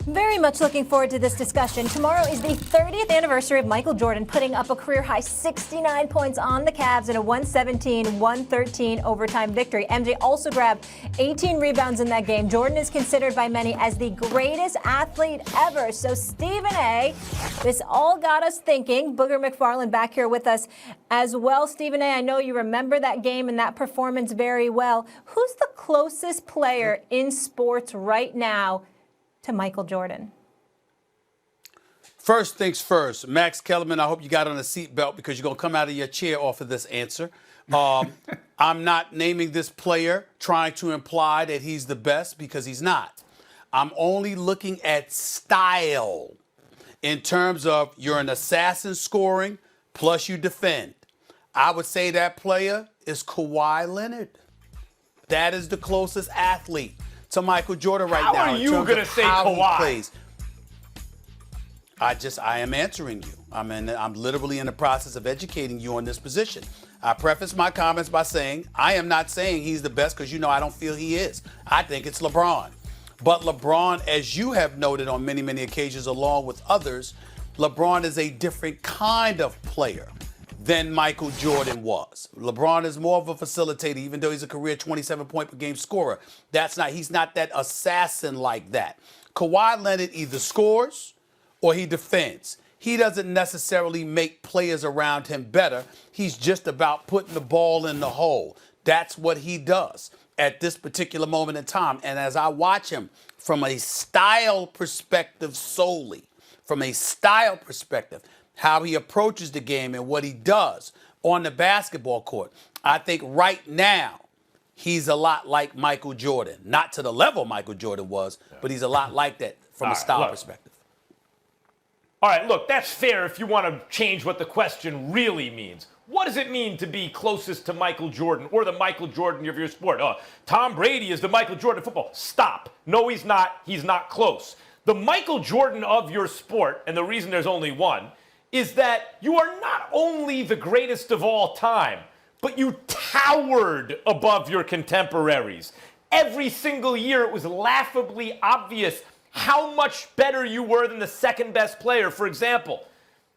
Very much looking forward to this discussion. Tomorrow is the 30th anniversary of Michael Jordan putting up a career-high 69 points on the Cavs in a 117-113 overtime victory. MJ also grabbed 18 rebounds in that game. Jordan is considered by many as the greatest athlete ever. So Stephen A., this all got us thinking. Booger McFarland back here with us as well. Stephen A., I know you remember that game and that performance very well. Who's the closest player in sports right now to Michael Jordan? First things first, Max Kellerman, I hope you got on a seatbelt because you're going to come out of your chair off of this answer. I'm not naming this player trying to imply that he's the best because he's not. I'm only looking at style in terms of you're an assassin scoring plus you defend. I would say that player is Kawhi Leonard. That is the closest athlete to Michael Jordan right now. How are you going to say Kawhi? I am answering you. I'm literally in the process of educating you on this position. I preface my comments by saying I am not saying he's the best because I don't feel he is. I think it's LeBron. But LeBron, as you have noted on many, many occasions along with others, LeBron is a different kind of player than Michael Jordan was. LeBron is more of a facilitator, even though he's a career 27-point per game scorer. He's not that assassin like that. Kawhi Leonard either scores or he defends. He doesn't necessarily make players around him better. He's just about putting the ball in the hole. That's what he does at this particular moment in time. And as I watch him from a style perspective solely, how he approaches the game and what he does on the basketball court, I think right now he's a lot like Michael Jordan. Not to the level Michael Jordan was, but he's a lot like that from a style perspective. All right, look, that's fair if you want to change what the question really means. What does it mean to be closest to Michael Jordan or the Michael Jordan of your sport? Tom Brady is the Michael Jordan of football. Stop. No, he's not. He's not close. The Michael Jordan of your sport, and the reason there's only one, is that you are not only the greatest of all time, but you towered above your contemporaries. Every single year it was laughably obvious how much better you were than the second best player. For example,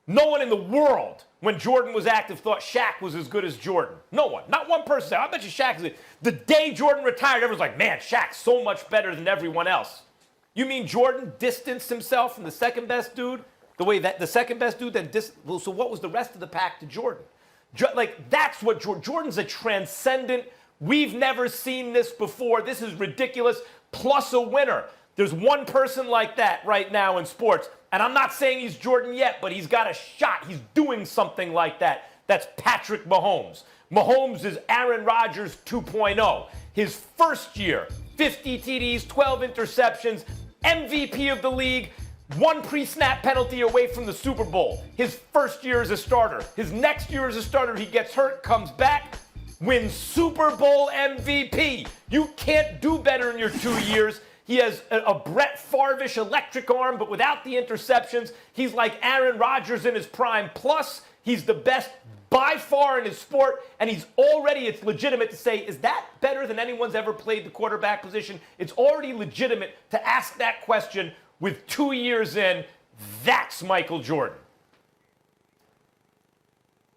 no one in the world, when Jordan was active, thought Shaq was as good as Jordan. No one. Not one person said, I bet you Shaq is good. The day Jordan retired, everyone's like, man, Shaq's so much better than everyone else. You mean Jordan distanced himself from the second best dude? The way that the second best dude then so what was the rest of the pack to Jordan? That's what Jordan's a transcendent. We've never seen this before. This is ridiculous. Plus a winner. There's one person like that right now in sports. And I'm not saying he's Jordan yet, but he's got a shot. He's doing something like that. That's Patrick Mahomes. Mahomes is Aaron Rodgers 2.0. His first year, 50 TDs, 12 interceptions, MVP of the league, one pre-snap penalty away from the Super Bowl. His first year as a starter. His next year as a starter, he gets hurt, comes back, wins Super Bowl MVP. You can't do better in your 2 years. He has a Brett Favre-ish electric arm, but without the interceptions. He's like Aaron Rodgers in his prime. Plus, he's the best by far in his sport, and it's legitimate to say, is that better than anyone's ever played the quarterback position? It's already legitimate to ask that question with 2 years in. That's Michael Jordan.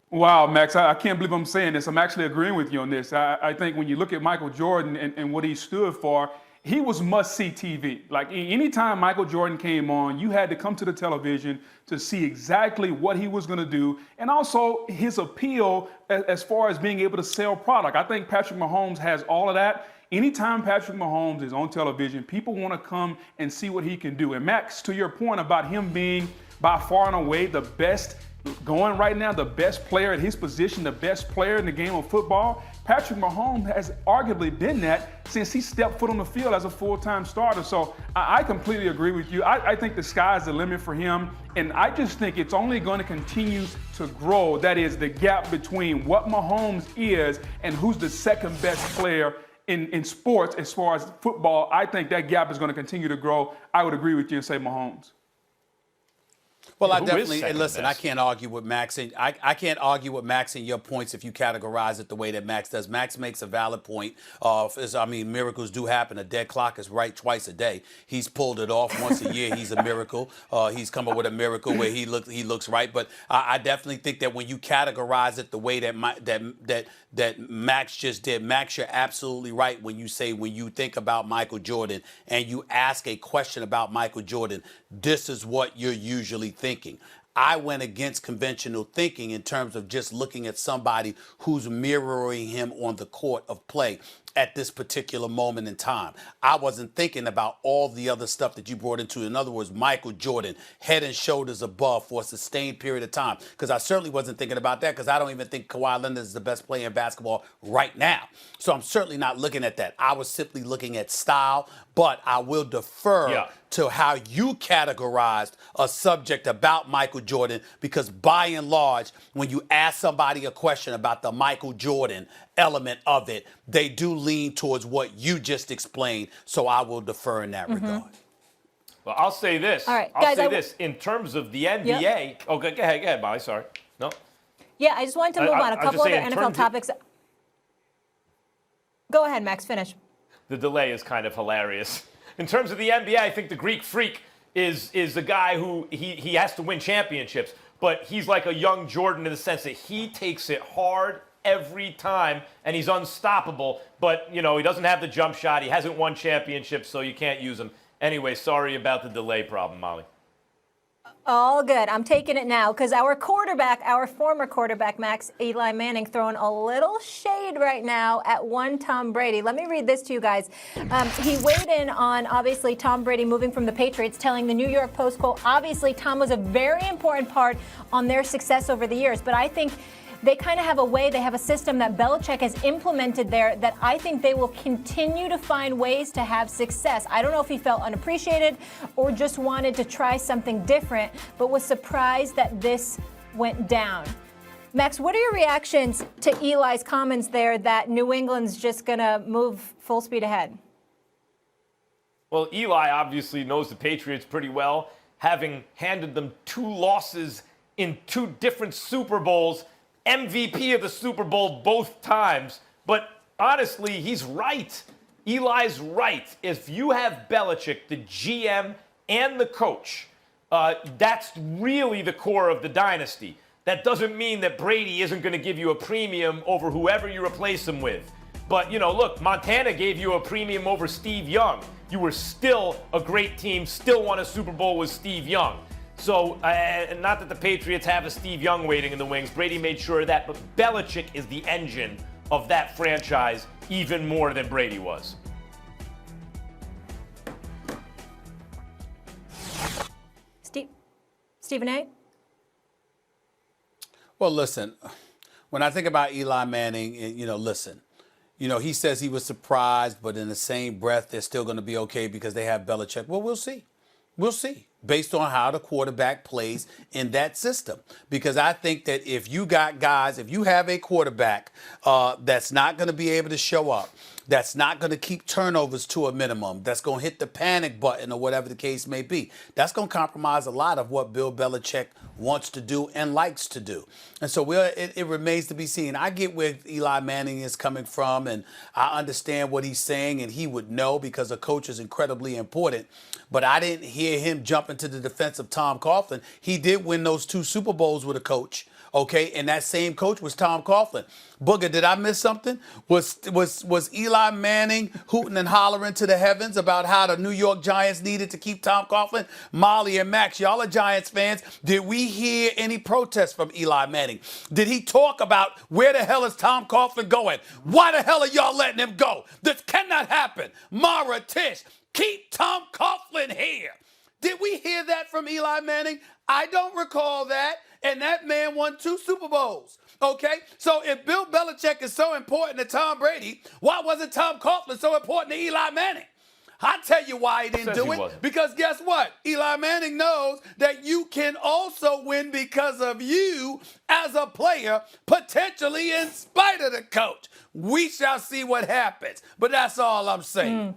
Wow, Max, I can't believe I'm saying this. I'm actually agreeing with you on this. I think when you look at Michael Jordan and what he stood for, he was must-see TV. Like anytime Michael Jordan came on, you had to come to the television to see exactly what he was going to do, and also his appeal as far as being able to sell product. I think Patrick Mahomes has all of that. Anytime Patrick Mahomes is on television, people want to come and see what he can do. And Max, to your point about him being by far and away the best going right now, the best player at his position, the best player in the game of football, Patrick Mahomes has arguably been that since he stepped foot on the field as a full-time starter. So I completely agree with you. I think the sky's the limit for him, and I just think it's only going to continue to grow. That is, the gap between what Mahomes is and who's the second best player in sports as far as football. I think that gap is going to continue to grow. I would agree with you and say Mahomes. Well, I Who is definitely second listen. best? I can't argue with Max, and I can't argue with Max and your points if you categorize it the way that Max does. Max makes a valid point. Miracles do happen. A dead clock is right twice a day. He's pulled it off once a year. He's a miracle. He's come up with a miracle where he looks right. But I definitely think that when you categorize it the way that Max just did, Max, you're absolutely right when you think about Michael Jordan and you ask a question about Michael Jordan, this is what you're usually thinking. I went against conventional thinking in terms of just looking at somebody who's mirroring him on the court of play at this particular moment in time. I wasn't thinking about all the other stuff that you brought into. In other words, Michael Jordan, head and shoulders above for a sustained period of time. Because I certainly wasn't thinking about that because I don't even think Kawhi Leonard is the best player in basketball right now. So I'm certainly not looking at that. I was simply looking at style, but I will defer to how you categorized a subject about Michael Jordan because by and large, when you ask somebody a question about the Michael Jordan element of it, they do lean towards what you just explained. So I will defer in that regard. Well, I'll say this. All right, I'll guys, say this. In terms of the NBA, Yep. go ahead, Molly. Sorry. No. Yeah, I just wanted to move on. A couple other NFL topics. Go ahead, Max. Finish. The delay is kind of hilarious. In terms of the NBA, I think the Greek Freak is a guy who he has to win championships, but he's like a young Jordan in the sense that he takes it hard every time, and he's unstoppable. But, he doesn't have the jump shot. He hasn't won championships, so you can't use him. Anyway, sorry about the delay problem, Molly. All good. I'm taking it now because our former quarterback, Max, Eli Manning, throwing a little shade right now at one Tom Brady. Let me read this to you guys. He weighed in on, obviously, Tom Brady moving from the Patriots, telling the New York Post, quote, obviously, Tom was a very important part on their success over the years, but I think they kind of have they have a system that Belichick has implemented there that I think they will continue to find ways to have success. I don't know if he felt unappreciated or just wanted to try something different, but was surprised that this went down. Max, what are your reactions to Eli's comments there that New England's just going to move full speed ahead? Well, Eli obviously knows the Patriots pretty well, having handed them 2 losses in 2 different Super Bowls. MVP of the Super Bowl both times. But honestly, he's right. Eli's right. If you have Belichick, the GM, and the coach, that's really the core of the dynasty. That doesn't mean that Brady isn't going to give you a premium over whoever you replace him with. But, look, Montana gave you a premium over Steve Young. You were still a great team, still won a Super Bowl with Steve Young. So, not that the Patriots have a Steve Young waiting in the wings. Brady made sure of that, but Belichick is the engine of that franchise even more than Brady was. Stephen A.? Well, listen, when I think about Eli Manning, he says he was surprised, but in the same breath, they're still going to be okay because they have Belichick. Well, we'll see. We'll see based on how the quarterback plays in that system. Because I think that if you have a quarterback that's not going to be able to show up, that's not going to keep turnovers to a minimum, that's going to hit the panic button or whatever the case may be, that's going to compromise a lot of what Bill Belichick wants to do and likes to do. And so it remains to be seen. I get where Eli Manning is coming from, and I understand what he's saying, and he would know because a coach is incredibly important. But I didn't hear him jump into the defense of Tom Coughlin. He did win those 2 Super Bowls with a coach. Okay, and that same coach was Tom Coughlin. Booger, did I miss something? Was Eli Manning hooting and hollering to the heavens about how the New York Giants needed to keep Tom Coughlin? Molly and Max, y'all are Giants fans. Did we hear any protests from Eli Manning? Did he talk about where the hell is Tom Coughlin going? Why the hell are y'all letting him go? This cannot happen. Mara, Tish, keep Tom Coughlin here. Did we hear that from Eli Manning? I don't recall that. And that man won 2 Super Bowls. Okay? So if Bill Belichick is so important to Tom Brady, why wasn't Tom Coughlin so important to Eli Manning? I'll tell you why he didn't do it. Because guess what? Eli Manning knows that you can also win because of you as a player, potentially in spite of the coach. We shall see what happens. But that's all I'm saying.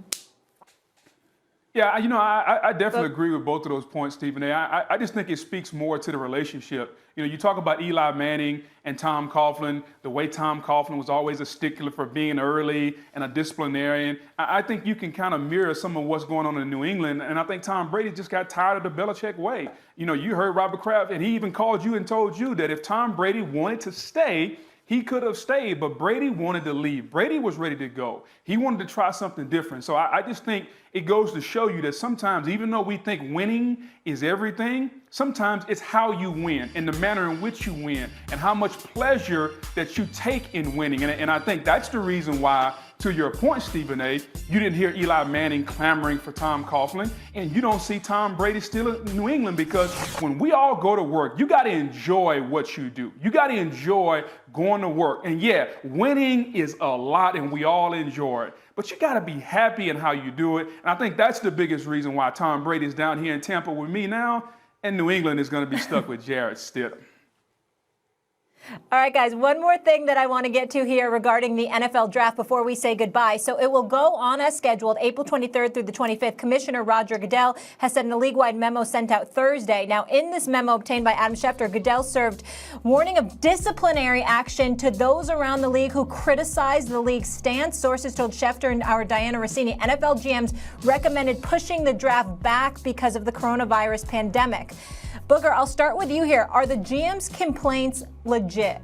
Yeah, I definitely agree with both of those points, Stephen A. I just think it speaks more to the relationship. You talk about Eli Manning and Tom Coughlin, the way Tom Coughlin was always a stickler for being early and a disciplinarian. I think you can kind of mirror some of what's going on in New England, and I think Tom Brady just got tired of the Belichick way. You heard Robert Kraft, and he even called you and told you that if Tom Brady wanted to stay, he could have stayed, but Brady wanted to leave. Brady was ready to go. He wanted to try something different. So I just think it goes to show you that sometimes, even though we think winning is everything, sometimes it's how you win and the manner in which you win and how much pleasure that you take in winning. And I think that's the reason why, to your point, Stephen A., you didn't hear Eli Manning clamoring for Tom Coughlin, and you don't see Tom Brady still in New England, because when we all go to work, you got to enjoy what you do. You got to enjoy going to work. And yeah, winning is a lot, and we all enjoy it. But you got to be happy in how you do it. And I think that's the biggest reason why Tom Brady is down here in Tampa with me now, and New England is going to be stuck with Jarrett Stidham. All right, guys, one more thing that I want to get to here regarding the NFL draft before we say goodbye. So it will go on as scheduled, April 23rd through the 25th. Commissioner Roger Goodell has said in a league-wide memo sent out Thursday. Now, in this memo obtained by Adam Schefter, Goodell served warning of disciplinary action to those around the league who criticized the league's stance. Sources told Schefter and our Diana Rossini NFL GMs recommended pushing the draft back because of the coronavirus pandemic. Booker, I'll start with you here. Are the GM's complaints legit?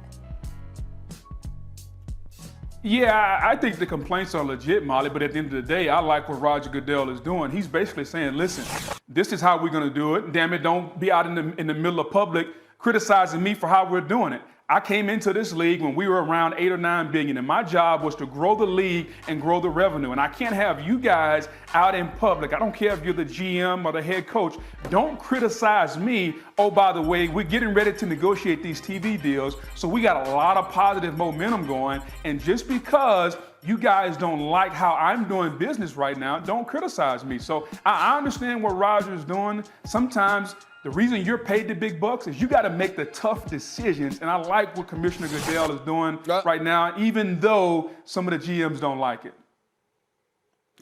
Yeah, I think the complaints are legit, Molly, but at the end of the day, I like what Roger Goodell is doing. He's basically saying, listen, this is how we're going to do it. Damn it, don't be out in the middle of public criticizing me for how we're doing it. I came into this league when we were around 8 or 9 billion, and my job was to grow the league and grow the revenue. And I can't have you guys out in public. I don't care if you're the GM or the head coach. Don't criticize me. Oh, by the way, we're getting ready to negotiate these TV deals, so we got a lot of positive momentum going. And just because you guys don't like how I'm doing business right now, don't criticize me. So I understand what Roger's doing. Sometimes the reason you're paid the big bucks is you got to make the tough decisions. And I like what Commissioner Goodell is doing right now, even though some of the GMs don't like it.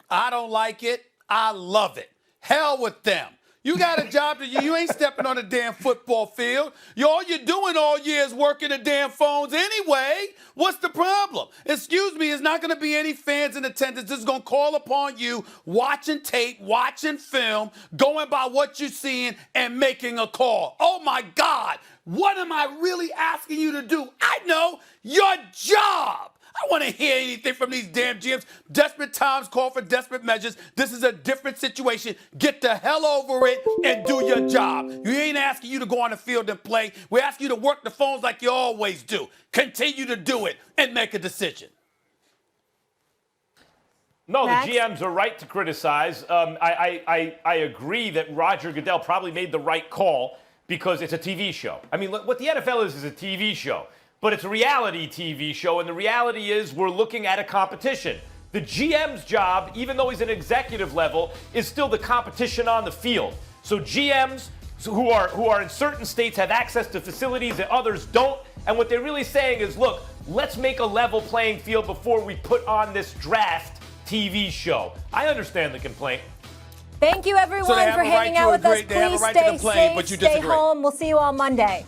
I don't like it. I love it. Hell with them. You got a job to do. You ain't stepping on the damn football field. All you're doing all year is working the damn phones anyway. What's the problem? Excuse me, there's not going to be any fans in attendance. This is going to call upon you watching tape, watching film, going by what you're seeing and making a call. Oh, my God. What am I really asking you to do? I know your job. I want to hear anything from these damn GMs. Desperate times call for desperate measures. This is a different situation. Get the hell over it and do your job. We ain't asking you to go on the field and play. We're asking you to work the phones like you always do. Continue to do it and make a decision. No, Max? the GMs are right to criticize. I agree that Roger Goodell probably made the right call because it's a TV show. I mean, what the NFL is a TV show. But it's a reality TV show, and the reality is we're looking at a competition. The GM's job, even though he's an executive level, is still the competition on the field. So GMs who are in certain states have access to facilities that others don't, and what they're really saying is, look, let's make a level playing field before we put on this draft TV show. I understand the complaint. Thank you, everyone, for hanging out with us. Please stay safe, stay home. We'll see you all Monday.